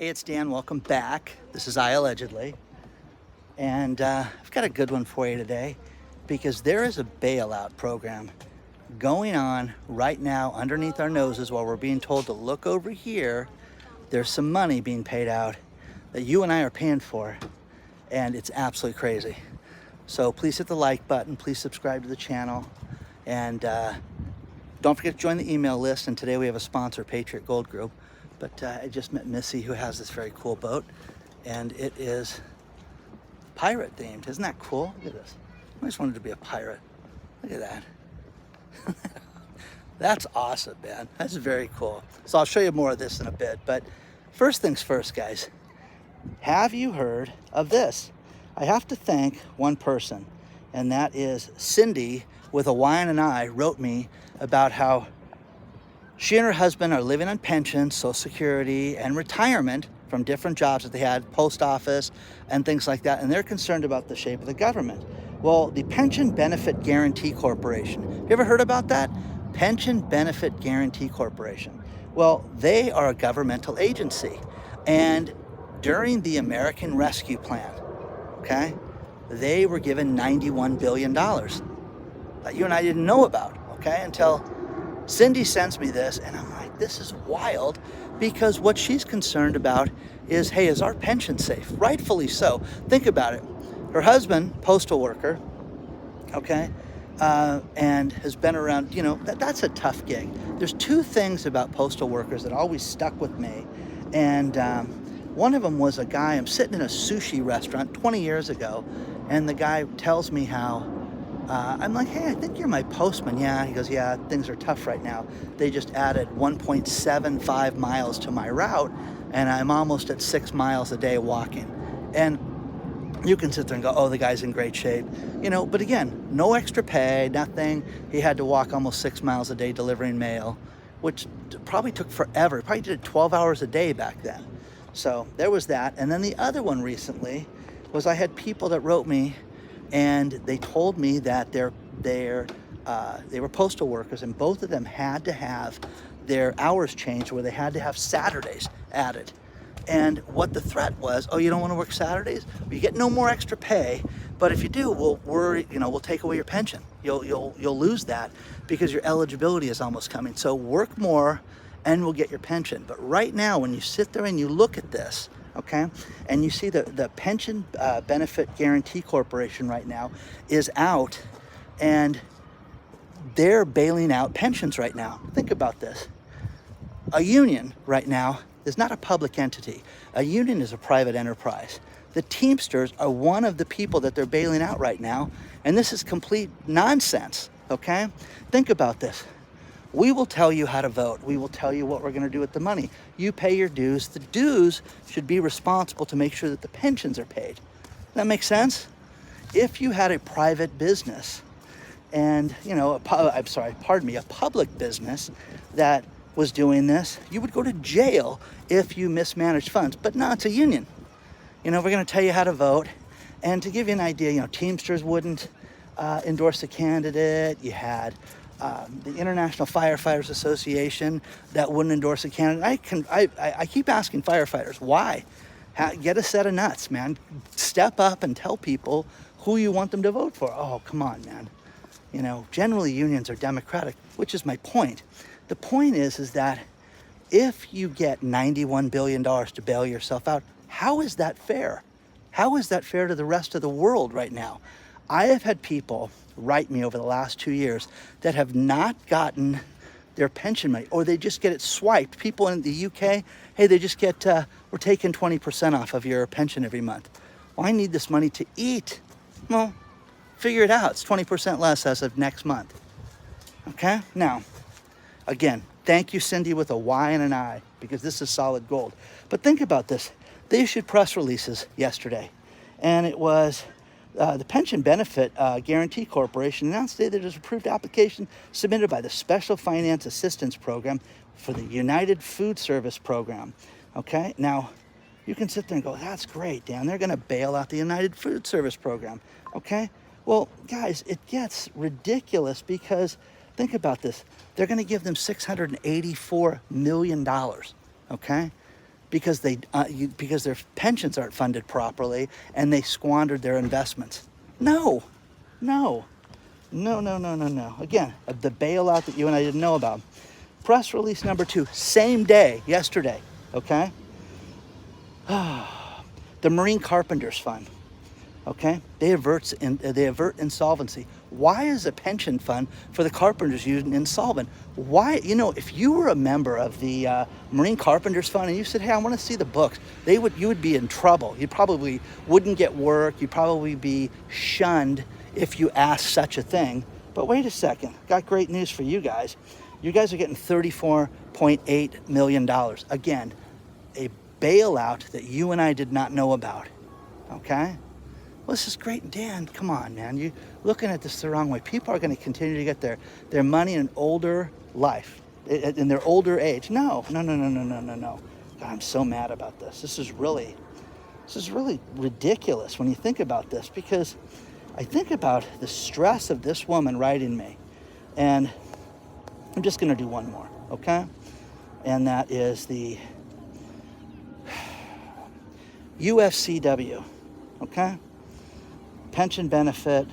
Hey, it's Dan. Welcome back. This is iAllegedly. And I've got a good one for you today because there is a bailout program going on right now underneath our noses while we're being told to look over here. There's some money being paid out that you and I are paying for, and it's absolutely crazy. So please hit the like button. Please subscribe to the channel. And don't forget to join the email list. And today we have a sponsor, Patriot Gold Group. But I just met Missy, who has this very cool boat, and it is pirate themed. Isn't that cool? Look at this. I just wanted to be a pirate. Look at that. That's awesome, man. That's very cool. So I'll show you more of this in a bit. But first things first, guys. Have you heard of this? I have to thank one person, and that is Cindy with a Y and an I wrote me about how she and her husband are living on pensions, Social Security, and retirement from different jobs that they had, post office, and things like that, and they're concerned about the shape of the government. Well, the Pension Benefit Guarantee Corporation, you ever heard about that? Pension Benefit Guarantee Corporation. Well, they are a governmental agency, and during the American Rescue Plan, okay, they were given $91 billion that you and I didn't know about, okay, until Cindy sends me this, and I'm like, this is wild, because what she's concerned about is, hey, is our pension safe? Rightfully so. Think about it. Her husband, postal worker, okay, and has been around, you know, that's a tough gig. There's two things about postal workers that always stuck with me, and one of them was a guy, I'm sitting in a sushi restaurant 20 years ago, and the guy tells me how, I'm like, hey, I think you're my postman. Yeah, he goes, yeah, things are tough right now. They just added 1.75 miles to my route, and I'm almost at 6 miles a day walking. And you can sit there and go, oh, the guy's in great shape. You know, but again, no extra pay, nothing. He had to walk almost 6 miles a day delivering mail, which probably took forever. He probably did 12 hours a day back then. So there was that. And then the other one recently was I had people that wrote me, and they told me that they were postal workers, and both of them had to have their hours changed, where they had to have Saturdays added. And what the threat was, oh, you don't want to work Saturdays? Well, you get no more extra pay, but if you do, we'll take away your pension. You'll lose that because your eligibility is almost coming. So work more, and we'll get your pension. But right now, when you sit there and you look at this, okay, and you see the Pension Benefit Guarantee Corporation right now is out, and they're bailing out pensions right now. Think about this. A union right now is not a public entity. A union is a private enterprise. The Teamsters are one of the people that they're bailing out right now, and this is complete nonsense, okay? Think about this. We will tell you how to vote. We will tell you what we're going to do with the money. You pay your dues. The dues should be responsible to make sure that the pensions are paid. Does that make sense? If you had a private business and, you know, a public business that was doing this, you would go to jail if you mismanaged funds. But no, it's a union. You know, we're going to tell you how to vote. And to give you an idea, you know, Teamsters wouldn't endorse a candidate. You had the International Firefighters Association that wouldn't endorse a candidate. I keep asking firefighters, why? Get a set of nuts, man. Step up and tell people who you want them to vote for. Oh, come on, man. You know, generally unions are democratic, which is my point. The point is that if you get $91 billion to bail yourself out, how is that fair? How is that fair to the rest of the world right now? I have had people write me over the last 2 years that have not gotten their pension money, or they just get it swiped. People in the UK, hey, they just get, we're taking 20% off of your pension every month. Well, I need this money to eat. Well, figure it out. It's 20% less as of next month. Okay? Now, again, thank you, Cindy, with a Y and an I, because this is solid gold. But think about this. They issued press releases yesterday, and it was the Pension Benefit Guarantee Corporation announced today that it has approved application submitted by the Special Finance Assistance Program for the United Food Service Program. Okay, now you can sit there and go, that's great, Dan. They're going to bail out the United Food Service Program. Okay, well, guys, it gets ridiculous because think about this. They're going to give them $684 million. Okay, because because their pensions aren't funded properly and they squandered their investments. No, no, no, no, no, no, no. Again, the bailout that you and I didn't know about. Press release number 2, same day, yesterday, okay? The Marine Carpenters Fund, okay? They avert insolvency. Why is a pension fund for the Carpenters Union insolvent? Why, if you were a member of the Marine Carpenters Fund and you said, hey, I want to see the books, you would be in trouble. You probably wouldn't get work. You'd probably be shunned if you asked such a thing. But wait a second, got great news for you guys. You guys are getting $34.8 million. Again, a bailout that you and I did not know about, okay? Well, this is great. Dan, come on, man. You're looking at this the wrong way. People are going to continue to get their money in an older life, in their older age. No. God, I'm so mad about this. This is really ridiculous when you think about this, because I think about the stress of this woman writing me, and I'm just going to do one more, okay? And that is the UFCW, okay? Pension benefit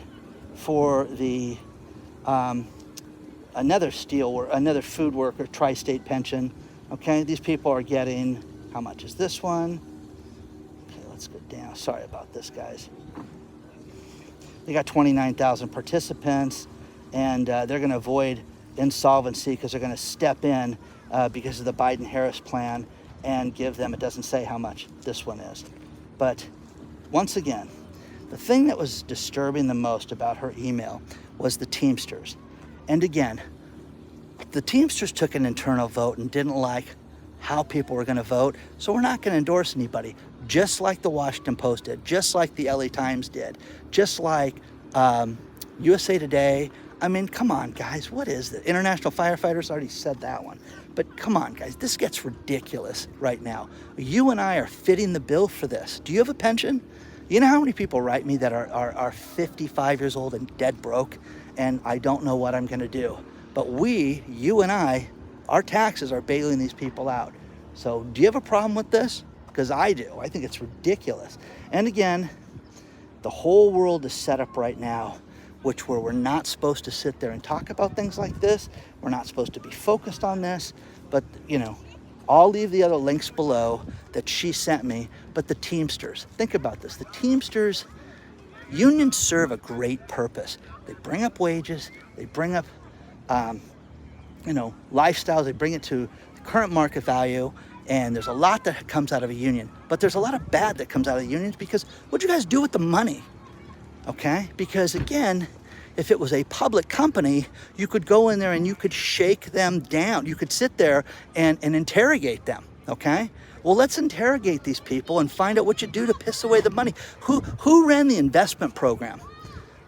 for the another food worker, tri-state pension, okay? These people are getting, how much is this one? Okay, let's go down. Sorry about this, guys. They got 29,000 participants, and they're going to avoid insolvency because they're going to step in because of the Biden-Harris plan and give them, it doesn't say how much this one is. But once again, the thing that was disturbing the most about her email was the Teamsters. And again, the Teamsters took an internal vote and didn't like how people were going to vote, so we're not going to endorse anybody, just like the Washington Post did, just like the LA Times did, just like USA Today. I mean, come on, guys. What is this? International Firefighters, already said that one. But come on, guys. This gets ridiculous right now. You and I are fitting the bill for this. Do you have a pension? You know how many people write me that are 55 years old and dead broke, and I don't know what I'm going to do? But you and I, our taxes are bailing these people out. So do you have a problem with this? Because I do. I think it's ridiculous. And again, the whole world is set up right now where we're not supposed to sit there and talk about things like this. We're not supposed to be focused on this. But, I'll leave the other links below that she sent me. But the Teamsters, think about this. The Teamsters unions serve a great purpose. They bring up wages. They bring up, lifestyles. They bring it to the current market value. And there's a lot that comes out of a union. But there's a lot of bad that comes out of the unions because what do you guys do with the money? Okay? Because again, if it was a public company, you could go in there and you could shake them down. You could sit there and interrogate them, okay? Well, let's interrogate these people and find out what you do to piss away the money. Who ran the investment program?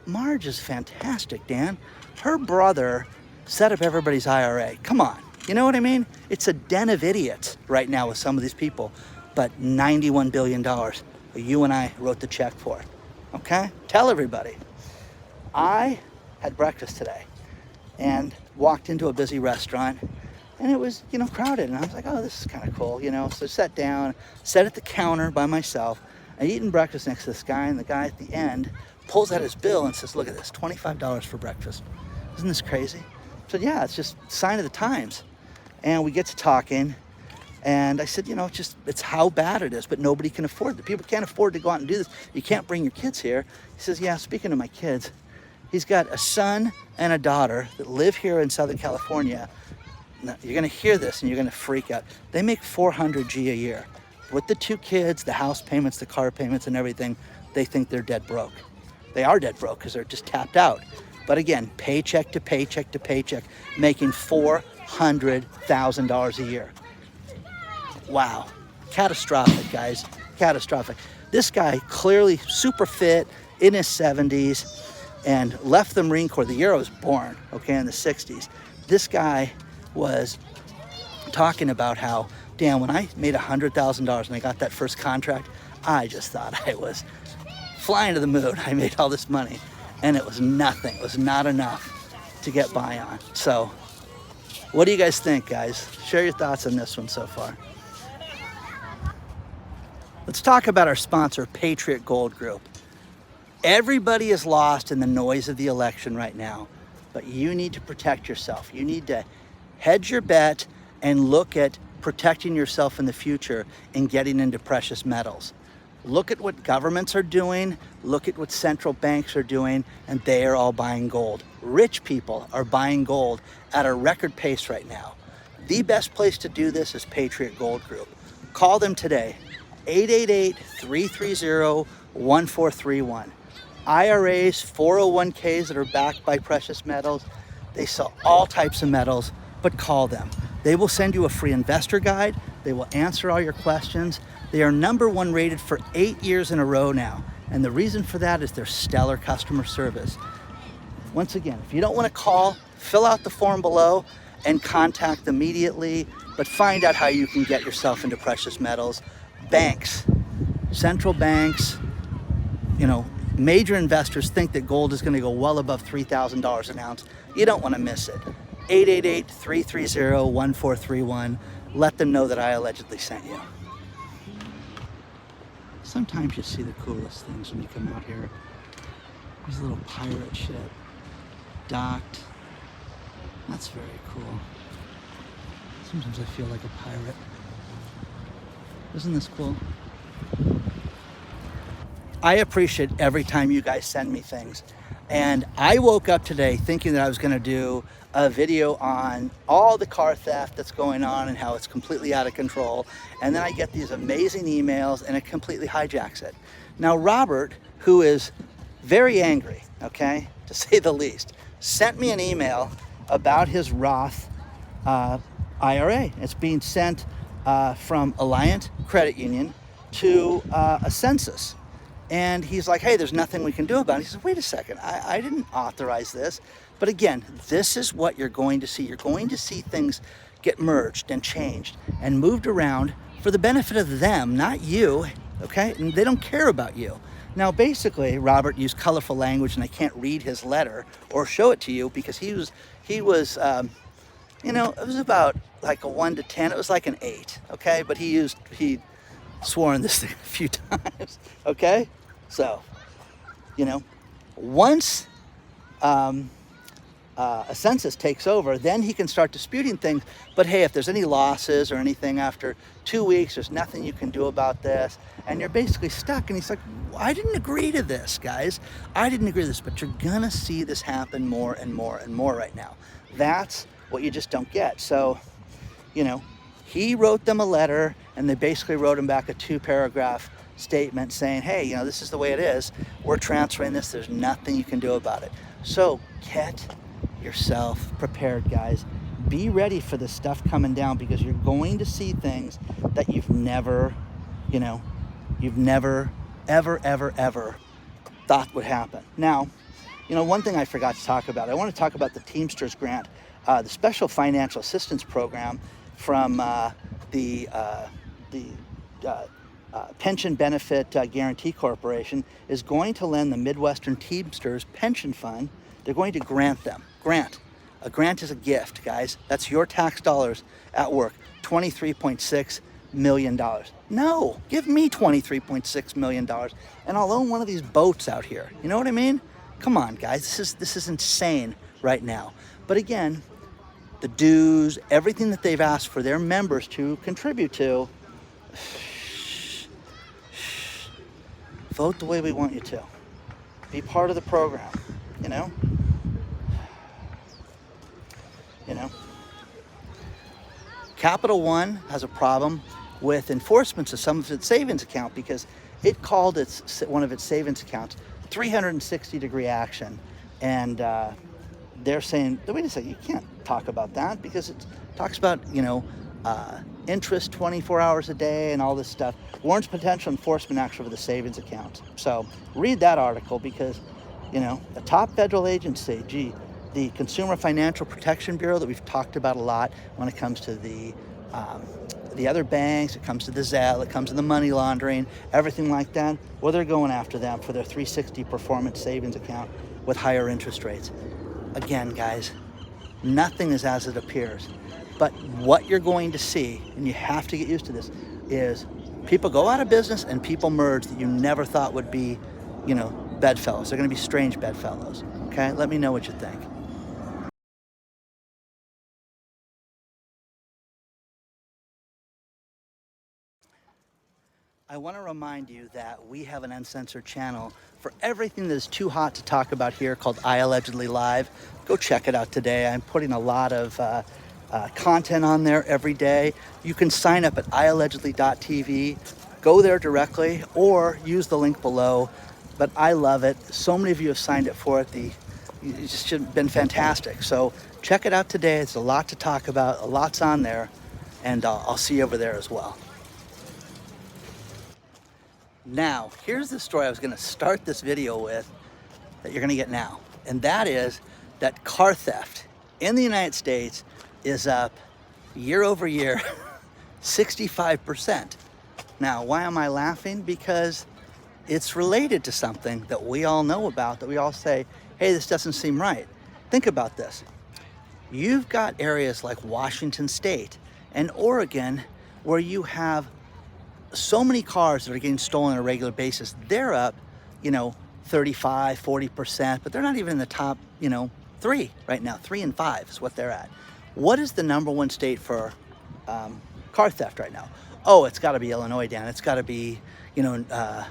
Marge is fantastic, Dan. Her brother set up everybody's IRA. Come on. You know what I mean? It's a den of idiots right now with some of these people. But $91 billion, you and I wrote the check for it. Okay? Tell everybody. I had breakfast today and walked into a busy restaurant, and it was, crowded. And I was like, oh, this is kind of cool, So I sat down, sat at the counter by myself. I eaten breakfast next to this guy, and the guy at the end pulls out his bill and says, look at this, $25 for breakfast. Isn't this crazy? I said, yeah, it's just a sign of the times. And we get to talking. And I said, it's how bad it is, but nobody can afford it. People can't afford to go out and do this. You can't bring your kids here. He says, yeah, speaking of my kids, he's got a son and a daughter that live here in Southern California. Now, you're going to hear this and you're going to freak out. They make $400G a year. With the 2 kids, the house payments, the car payments and everything, they think they're dead broke. They are dead broke because they're just tapped out. But again, paycheck to paycheck to paycheck, making $400,000 a year. Wow. Catastrophic, guys. Catastrophic. This guy clearly super fit, in his 70s, and left the Marine Corps the year I was born, okay, in the 60s. This guy was talking about how, Dan, when I made $100,000 and I got that first contract, I just thought I was flying to the moon. I made all this money, and it was nothing. It was not enough to get by on. So what do you guys think, guys? Share your thoughts on this one so far. Let's talk about our sponsor, Patriot Gold Group. Everybody is lost in the noise of the election right now, but you need to protect yourself. You need to hedge your bet and look at protecting yourself in the future and getting into precious metals. Look at what governments are doing, look at what central banks are doing, and they are all buying gold. Rich people are buying gold at a record pace right now. The best place to do this is Patriot Gold Group. Call them today, 888-330-1431. IRAs, 401ks that are backed by precious metals, they sell all types of metals, but call them. They will send you a free investor guide. They will answer all your questions. They are #1 rated for 8 years in a row now. And the reason for that is their stellar customer service. Once again, if you don't want to call, fill out the form below and contact them immediately, but find out how you can get yourself into precious metals. Banks, central banks, major investors think that gold is going to go well above $3,000 an ounce. You don't want to miss it. 888-330-1431. Let them know that I allegedly sent you. Sometimes you see the coolest things when you come out here. There's a little pirate ship docked. That's very cool. Sometimes I feel like a pirate. Isn't this cool? I appreciate every time you guys send me things. And I woke up today thinking that I was going to do a video on all the car theft that's going on and how it's completely out of control. And then I get these amazing emails and it completely hijacks it. Now, Robert, who is very angry, okay, to say the least, sent me an email about his Roth IRA. It's being sent from Alliant Credit Union to a census. And he's like, hey, there's nothing we can do about it. He says, wait a second, I didn't authorize this. But again, this is what you're going to see. You're going to see things get merged and changed and moved around for the benefit of them, not you, okay? And they don't care about you. Now, basically, Robert used colorful language, and I can't read his letter or show it to you because he was it was about like a 1 to 10. It was like an 8, okay? But he swore in this thing a few times, okay? So, once a census takes over, then he can start disputing things. But hey, if there's any losses or anything after 2 weeks, there's nothing you can do about this. And you're basically stuck. And he's like, I didn't agree to this, guys. I didn't agree to this. But you're going to see this happen more and more and more right now. That's what you just don't get. So, he wrote them a letter, and they basically wrote him back a 2-paragraph statement saying, hey, this is the way it is. We're transferring this. There's nothing you can do about it. So get yourself prepared, guys. Be ready for this stuff coming down because you're going to see things that you've never, ever thought would happen. Now, one thing I forgot to talk about, I want to talk about the Teamsters grant, the Special Financial Assistance Program from the Pension Benefit Guarantee Corporation is going to lend the Midwestern Teamsters Pension Fund. They're going to grant them. A grant is a gift, guys. That's your tax dollars at work. $23.6 million. No, give me $23.6 million and I'll own one of these boats out here. You know what I mean? Come on, guys. This is insane right now. But again, the dues, everything that they've asked for their members to contribute to, vote the way we want you to. Be part of the program, Capital One has a problem with enforcement of some of its savings account because it called one of its savings accounts 360-degree action. And they're saying, wait a second, you can't talk about that because it talks about, interest 24 hours a day and all this stuff. Warrants potential enforcement action for the savings account. So read that article because, a top federal agency, the Consumer Financial Protection Bureau that we've talked about a lot when it comes to the other banks, it comes to the Zelle, it comes to the money laundering, everything like that. Well, they're going after them for their 360 performance savings account with higher interest rates. Again, guys, nothing is as it appears. But what you're going to see, and you have to get used to this, is People go out of business and people merge that you never thought would be, you know, bedfellows. They're going to be strange bedfellows. Okay, let me know what you think. I want to remind you that we have an Uncensored channel for everything that is too hot to talk about here called iAllegedly Live. Go check it out today. I'm putting a lot of content on there every day. You can sign up at iAllegedly.tv. Go there directly or use the link below. But I love it. So many of you have signed up for it. It's just been fantastic. So check it out today. It's a lot to talk about. A lot's on there. And I'll see you over there as well. Now, here's the story I was going to start this video with that you're going to get now. And that is that car theft in the United States is up year over year, 65%. Now, why am I laughing? Because it's related to something that we all know about, that we all say, hey, this doesn't seem right. Think about this. You've got areas like Washington State and Oregon where you have so many cars that are getting stolen on a regular basis. They're up, 35, 40%, but they're not even in the top, 3 right now. 3 and 5 is what they're at. What is the number one state for car theft right now? Oh, it's got to be Illinois, Dan. It's got to be, let's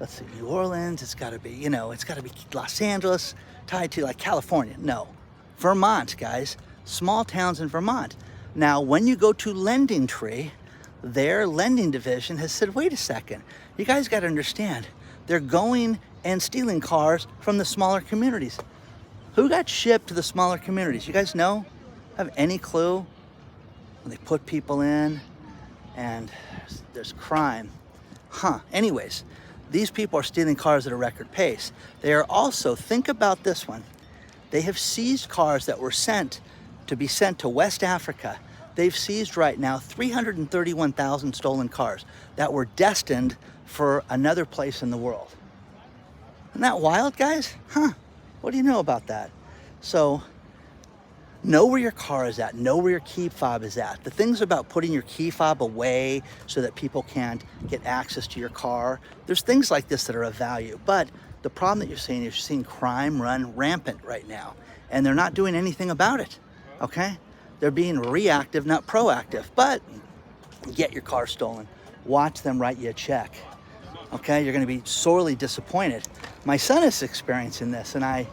see, New Orleans. It's got to be, it's got to be Los Angeles, tied to like California. No, Vermont, guys. Small towns in Vermont. Now, when you go to Lending Tree, their lending division has said, wait a second, you guys got to understand, they're going and stealing cars from the smaller communities. Who got shipped to the smaller communities? You guys know? Have any clue? When they put people in and there's crime. Anyways, these people are stealing cars at a record pace. They are also, think about this one, they have seized cars that were sent to West Africa. They've seized right now 331,000 stolen cars that were destined for another place in the world. Isn't that wild, guys? What do you know about that? So, know where your car is at. Know where your key fob is at. The things about putting your key fob away so that people can't get access to your car, there's things like this that are of value. But the problem that you're seeing is you're seeing crime run rampant right now. And they're not doing anything about it, okay? They're being reactive, not proactive. But get your car stolen. Watch them write you a check. Okay, you're going to be sorely disappointed. My son is experiencing this, and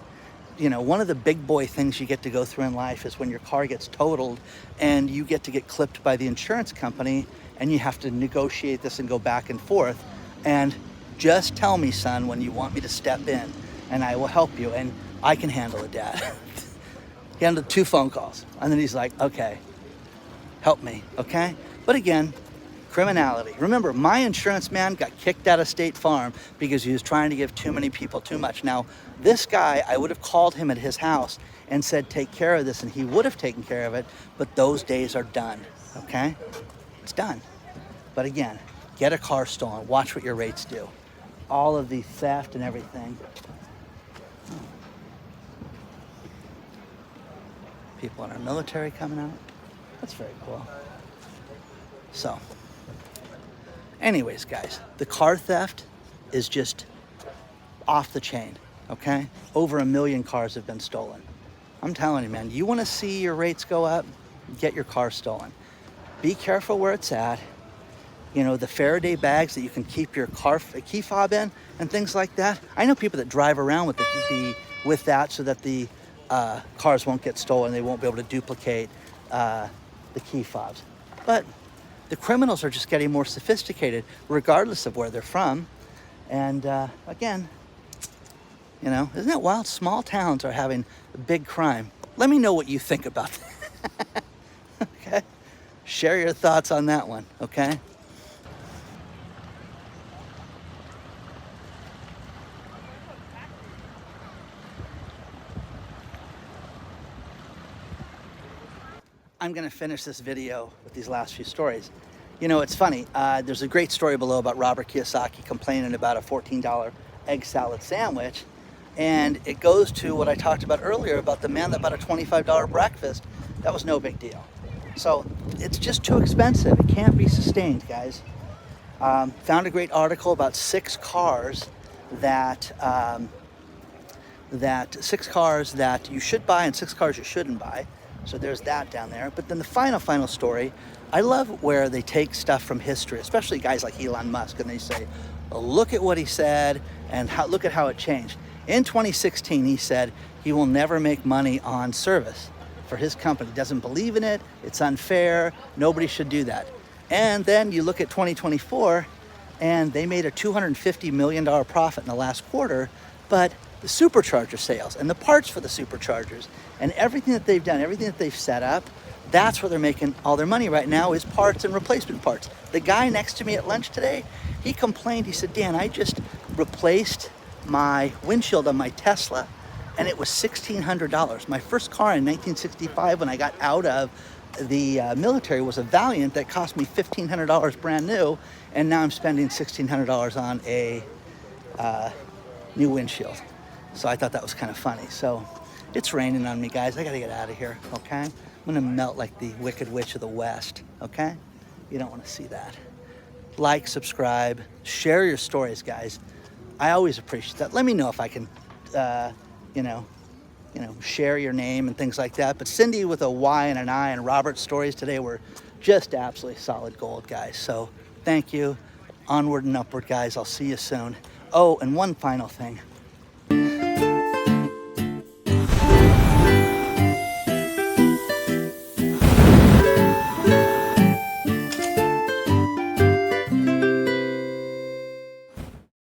one of the big boy things you get to go through in life is when your car gets totaled and you get to get clipped by the insurance company and you have to negotiate this and go back and forth. And just tell me, son, when you want me to step in and I will help you, and I can handle it, Dad. He handled 2 phone calls, and then he's like, okay, help me, okay? But again, criminality. Remember, my insurance man got kicked out of State Farm because he was trying to give too many people too much. Now, this guy, I would have called him at his house and said, take care of this, and he would have taken care of it, but those days are done, okay? It's done. But again, get a car stolen. Watch what your rates do. All of the theft and everything. People in our military coming out. That's very cool. So, anyways, guys, the car theft is just off the chain, okay? Over 1 million cars have been stolen. I'm telling you, man, you want to see your rates go up? Get your car stolen. Be careful where it's at. The Faraday bags that you can keep your car key fob in and things like that. I know people that drive around with with that so that the cars won't get stolen. They won't be able to duplicate the key fobs. But the criminals are just getting more sophisticated regardless of where they're from. And again, isn't it wild? Small towns are having big crime. Let me know what you think about that. Okay? Share your thoughts on that one, okay? I'm going to finish this video with these last few stories. It's funny. There's a great story below about Robert Kiyosaki complaining about a $14 egg salad sandwich. And it goes to what I talked about earlier about the man that bought a $25 breakfast. That was no big deal. So it's just too expensive. It can't be sustained, guys. Found a great article about 6 cars that you should buy and 6 cars you shouldn't buy. So there's that down there. But then the final story, I love where they take stuff from history, especially guys like Elon Musk, and they say, look at what he said and look at how it changed. In 2016, he said he will never make money on service for his company. He doesn't believe in it. It's unfair. Nobody should do that. And then you look at 2024, and they made a $250 million profit in the last quarter, but the supercharger sales and the parts for the superchargers and everything that they've done, everything that they've set up, that's where they're making all their money right now, is parts and replacement parts. The guy next to me at lunch today, he complained. He said, Dan, I just replaced my windshield on my Tesla and it was $1,600. My first car in 1965 when I got out of the military was a Valiant that cost me $1,500 brand new, and now I'm spending $1,600 on a new windshield. So I thought that was kind of funny. So it's raining on me, guys. I gotta get out of here, okay? I'm gonna melt like the Wicked Witch of the West, okay? You don't wanna see that. Like, subscribe, share your stories, guys. I always appreciate that. Let me know if I can, share your name and things like that. But Cindy with a Y and an I and Robert's stories today were just absolutely solid gold, guys. So thank you. Onward and upward, guys. I'll see you soon. Oh, and one final thing.